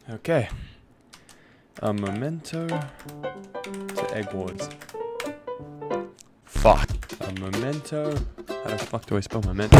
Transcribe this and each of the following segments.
Okay. A memento to Eggwars. Fuck. A memento. How the fuck do I spell memento?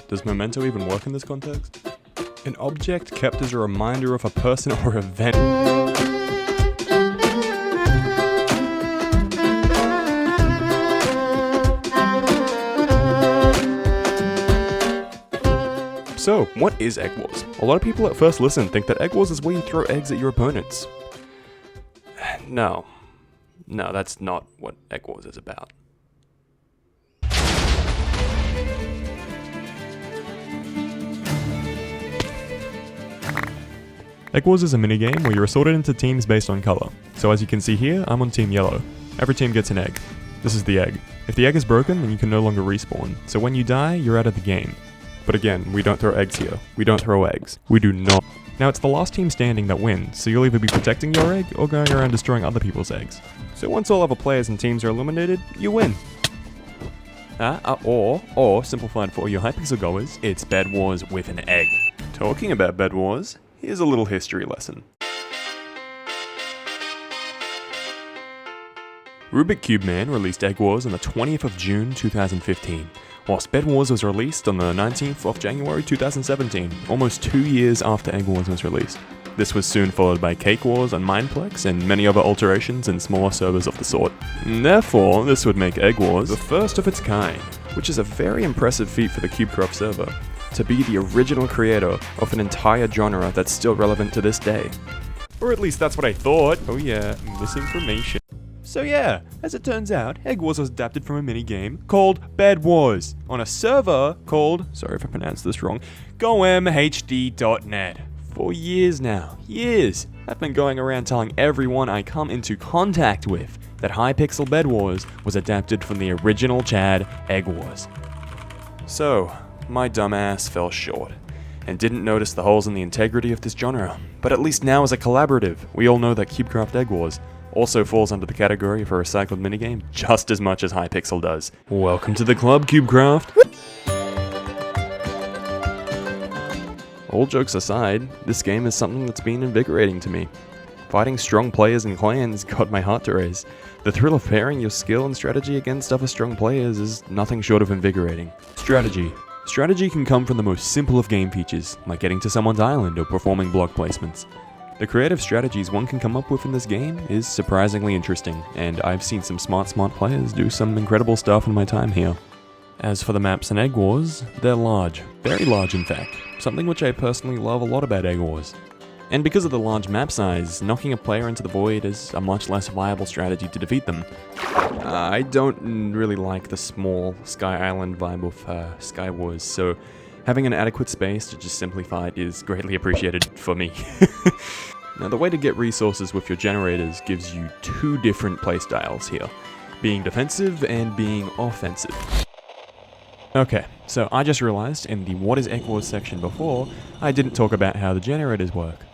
Does memento even work in this context? An object kept as a reminder of a person or event. So, what is Eggwars? A lot of people at first listen think that Eggwars is where you throw eggs at your opponents. No, that's not what Eggwars is about. Eggwars is a minigame where you're sorted into teams based on color. So as you can see here, I'm on team yellow. Every team gets an egg. This is the egg. If the egg is broken, then you can no longer respawn. So when you die, you're out of the game. But again, we don't throw eggs here. We don't throw eggs. We do not. Now it's the last team standing that wins, so you'll either be protecting your egg or going around destroying other people's eggs. So once all other players and teams are eliminated, you win. Or simplified for your Hypixel goers, it's Bed Wars with an egg. Talking about Bed Wars, here's a little history lesson. Rubik Cube Man released Egg Wars on the 20th of June 2015, whilst Bed Wars was released on the 19th of January 2017, almost 2 years after Egg Wars was released. This was soon followed by Cake Wars on Mindplex and many other alterations and smaller servers of the sort. And therefore, this would make Egg Wars the first of its kind, which is a very impressive feat for the CubeCraft server, to be the original creator of an entire genre that's still relevant to this day. Or at least that's what I thought. Oh yeah, misinformation. So yeah, as it turns out, Egg Wars was adapted from a minigame called Bed Wars on a server called, sorry if I pronounced this wrong, GoMHD.net. For years now, years, I've been going around telling everyone I come into contact with that Hypixel Bed Wars was adapted from the original Chad Egg Wars. So, my dumbass fell short, and didn't notice the holes in the integrity of this genre. But at least now as a collaborative, we all know that CubeCraft Egg Wars also falls under the category of a recycled minigame just as much as Hypixel does. Welcome to the club, CubeCraft! All jokes aside, this game is something that's been invigorating to me. Fighting strong players and clans got my heart to race. The thrill of pairing your skill and strategy against other strong players is nothing short of invigorating. Strategy. Strategy can come from the most simple of game features, like getting to someone's island or performing block placements. The creative strategies one can come up with in this game is surprisingly interesting, and I've seen some smart players do some incredible stuff in my time here. As for the maps in Egg Wars, they're large, very large in fact, something which I personally love a lot about Egg Wars. And because of the large map size, knocking a player into the void is a much less viable strategy to defeat them. I don't really like the small Sky Island vibe of Sky Wars, so having an adequate space to just simply fight is greatly appreciated for me. Now the way to get resources with your generators gives you two different playstyles here, being defensive and being offensive. Okay, so I just realized in the What is Egg Wars section before, I didn't talk about how the generators work.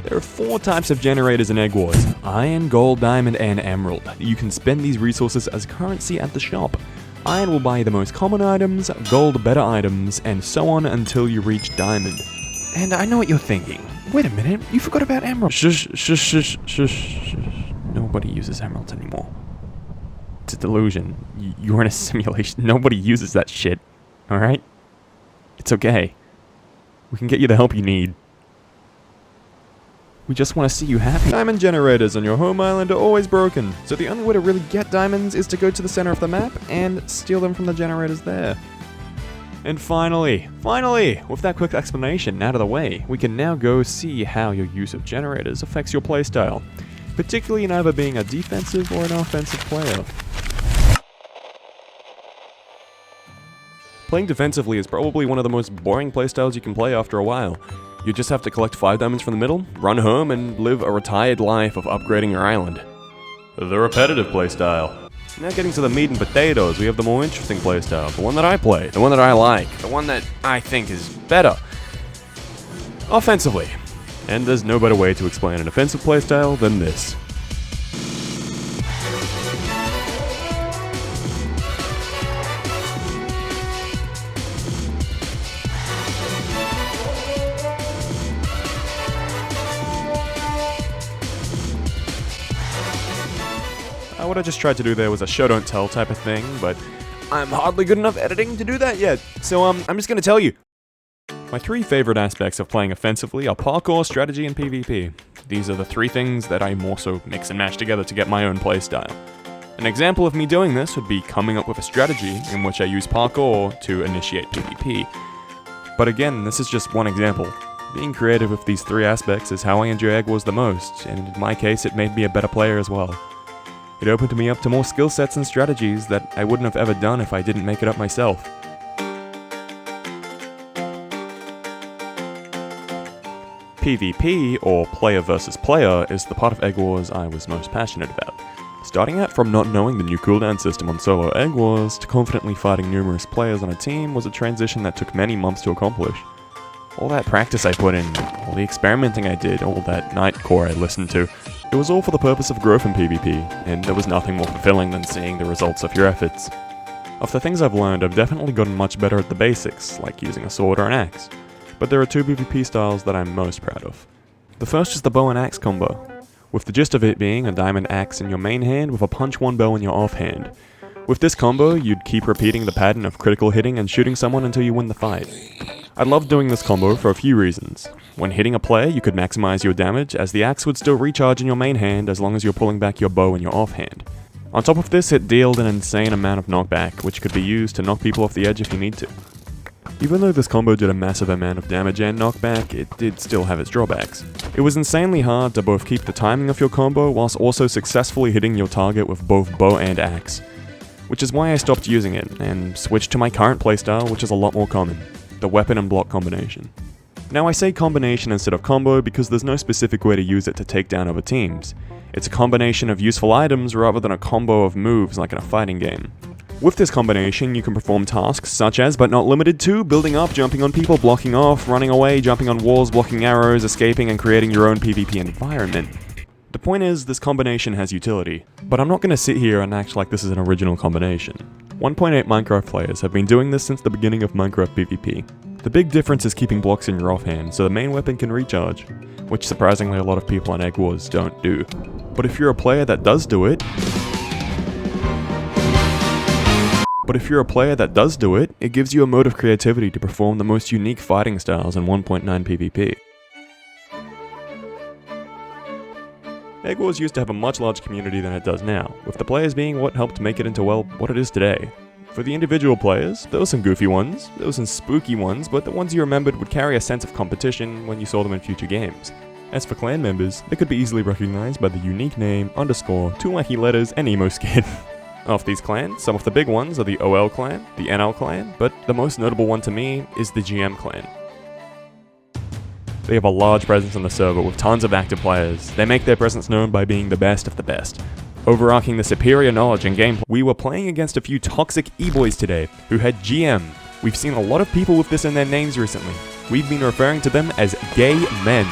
There are 4 types of generators in Egg Wars: Iron, Gold, Diamond, and Emerald. You can spend these resources as currency at the shop. Iron will buy you the most common items, Gold better items, and so on until you reach Diamond. And I know what you're thinking. Wait a minute, you forgot about Emerald. Shush. Nobody uses Emeralds anymore. It's a delusion. You're in a simulation. Nobody uses that shit. Alright? It's okay. We can get you the help you need. We just want to see you happy. Diamond generators on your home island are always broken, so the only way to really get diamonds is to go to the center of the map and steal them from the generators there. And finally, with that quick explanation out of the way, we can now go see how your use of generators affects your playstyle, particularly in either being a defensive or an offensive player. Playing defensively is probably one of the most boring playstyles you can play after a while. You just have to collect 5 diamonds from the middle, run home, and live a retired life of upgrading your island. The repetitive playstyle. Now getting to the meat and potatoes, we have the more interesting playstyle, the one that I play, the one that I like, the one that I think is better. Offensively. And there's no better way to explain an offensive playstyle than this. What I just tried to do there was a show don't tell type of thing, but I'm hardly good enough editing to do that yet. So I'm just gonna tell you. My 3 favorite aspects of playing offensively are parkour, strategy, and PvP. These are the 3 things that I more so mix and match together to get my own playstyle. An example of me doing this would be coming up with a strategy in which I use parkour to initiate PvP. But again, this is just one example. Being creative with these 3 aspects is how I enjoy Eggwars the most, and in my case it made me a better player as well. It opened me up to more skill sets and strategies that I wouldn't have ever done if I didn't make it up myself. PvP, or player versus player, is the part of Eggwars I was most passionate about. Starting out from not knowing the new cooldown system on solo Eggwars to confidently fighting numerous players on a team was a transition that took many months to accomplish. All that practice I put in, all the experimenting I did, all that nightcore I listened to, it was all for the purpose of growth in PvP, and there was nothing more fulfilling than seeing the results of your efforts. Of the things I've learned, I've definitely gotten much better at the basics, like using a sword or an axe. But there are 2 PvP styles that I'm most proud of. The first is the bow and axe combo, with the gist of it being a diamond axe in your main hand with a punch 1 bow in your offhand. With this combo, you'd keep repeating the pattern of critical hitting and shooting someone until you win the fight. I loved doing this combo for a few reasons. When hitting a player, you could maximize your damage, as the axe would still recharge in your main hand as long as you're pulling back your bow in your offhand. On top of this, it dealt an insane amount of knockback, which could be used to knock people off the edge if you need to. Even though this combo did a massive amount of damage and knockback, it did still have its drawbacks. It was insanely hard to both keep the timing of your combo whilst also successfully hitting your target with both bow and axe. Which is why I stopped using it, and switched to my current playstyle, which is a lot more common: the weapon and block combination. Now I say combination instead of combo because there's no specific way to use it to take down other teams. It's a combination of useful items rather than a combo of moves like in a fighting game. With this combination, you can perform tasks such as, but not limited to, building up, jumping on people, blocking off, running away, jumping on walls, blocking arrows, escaping, and creating your own PvP environment. The point is, this combination has utility, but I'm not going to sit here and act like this is an original combination. 1.8 Minecraft players have been doing this since the beginning of Minecraft PvP. The big difference is keeping blocks in your offhand so the main weapon can recharge, which surprisingly a lot of people on Eggwars don't do. But if you're a player that does do it, it gives you a mode of creativity to perform the most unique fighting styles in 1.9 PvP. Eggwars used to have a much larger community than it does now, with the players being what helped make it into, well, what it is today. For the individual players, there were some goofy ones, there were some spooky ones, but the ones you remembered would carry a sense of competition when you saw them in future games. As for clan members, they could be easily recognized by the unique name, underscore, 2 wacky letters, and emo skin. Of these clans, some of the big ones are the OL clan, the NL clan, but the most notable one to me is the GM clan. They have a large presence on the server with tons of active players. They make their presence known by being the best of the best. Overarching the superior knowledge and gameplay, we were playing against a few toxic e-boys today who had GM. We've seen a lot of people with this in their names recently. We've been referring to them as gay men,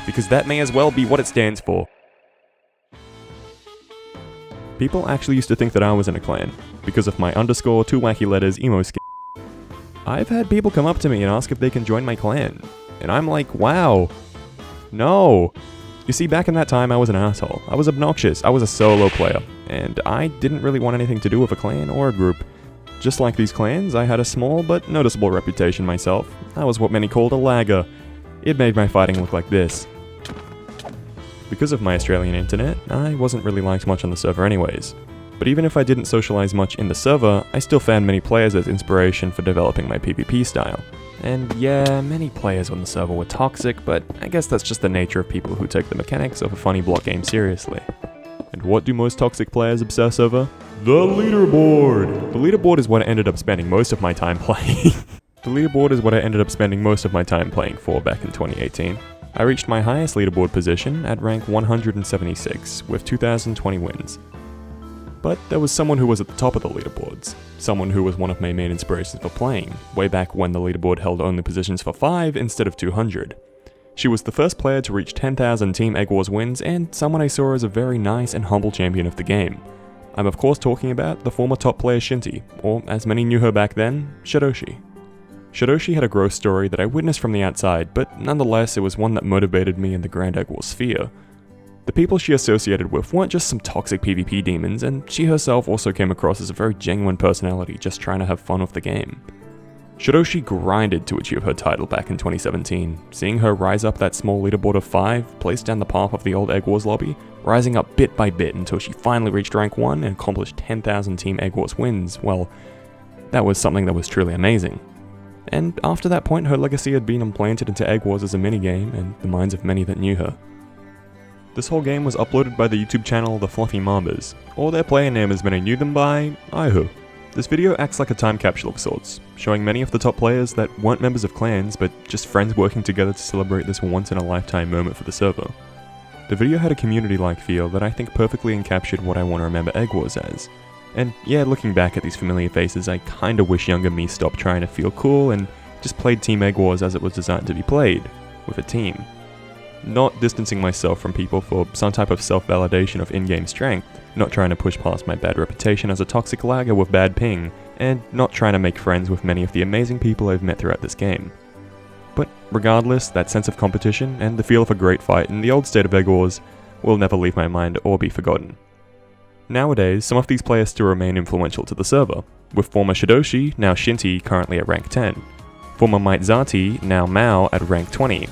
because that may as well be what it stands for. People actually used to think that I was in a clan, because of my underscore, 2 wacky letters, emo skin. I've had people come up to me and ask if they can join my clan, and I'm like, wow, no. You see, back in that time I was an asshole. I was obnoxious, I was a solo player, and I didn't really want anything to do with a clan or a group. Just like these clans, I had a small but noticeable reputation myself. I was what many called a lagger. It made my fighting look like this. Because of my Australian internet, I wasn't really liked much on the server anyways. But even if I didn't socialize much in the server, I still found many players as inspiration for developing my PvP style. And yeah, many players on the server were toxic, but I guess that's just the nature of people who take the mechanics of a funny block game seriously. And what do most toxic players obsess over? The leaderboard! The leaderboard is what I ended up spending most of my time playing. The leaderboard is what I ended up spending most of my time playing for back in 2018. I reached my highest leaderboard position at rank 176, with 2020 wins. But there was someone who was at the top of the leaderboards, someone who was one of my main inspirations for playing, way back when the leaderboard held only positions for 5 instead of 200. She was the first player to reach 10,000 Team Eggwars wins, and someone I saw as a very nice and humble champion of the game. I'm of course talking about the former top player Shinty, or as many knew her back then, Shadoshi. Shadoshi had a growth story that I witnessed from the outside, but nonetheless it was one that motivated me in the Grand Eggwars sphere. The people she associated with weren't just some toxic PvP demons, and she herself also came across as a very genuine personality just trying to have fun with the game. Shadoshi grinded to achieve her title back in 2017, seeing her rise up that small leaderboard of 5, placed down the path of the old Eggwars lobby, rising up bit by bit until she finally reached rank 1 and accomplished 10,000 Team Eggwars wins. Well, that was something that was truly amazing. And after that point, her legacy had been implanted into Eggwars as a minigame in the minds of many that knew her. This whole game was uploaded by the YouTube channel The Fluffy Mambas, or their player name as many knew them by, Ihu. This video acts like a time capsule of sorts, showing many of the top players that weren't members of clans, but just friends working together to celebrate this once-in-a-lifetime moment for the server. The video had a community-like feel that I think perfectly encaptured what I want to remember Eggwars as. And yeah, looking back at these familiar faces, I kinda wish younger me stopped trying to feel cool and just played Team Eggwars as it was designed to be played, with a team. Not distancing myself from people for some type of self-validation of in-game strength, not trying to push past my bad reputation as a toxic lagger with bad ping, and not trying to make friends with many of the amazing people I've met throughout this game. But regardless, that sense of competition and the feel of a great fight in the old state of Eggwars will never leave my mind or be forgotten. Nowadays, some of these players still remain influential to the server, with former Shadoshi, now Shinty, currently at rank 10, former Maitzati, now Mao, at rank 20,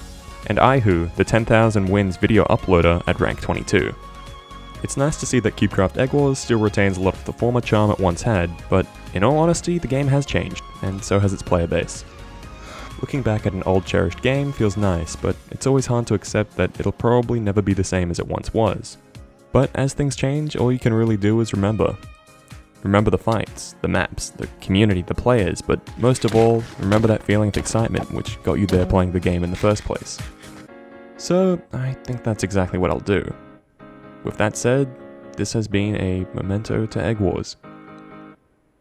and Ihu, the 10,000 wins video uploader, at rank 22. It's nice to see that CubeCraft Eggwars still retains a lot of the former charm it once had, but in all honesty, the game has changed, and so has its player base. Looking back at an old cherished game feels nice, but it's always hard to accept that it'll probably never be the same as it once was. But as things change, all you can really do is remember. Remember the fights, the maps, the community, the players, but most of all, remember that feeling of excitement which got you there playing the game in the first place. So, I think that's exactly what I'll do. With that said, this has been a memento to Eggwars.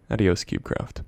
Adios, CubeCraft.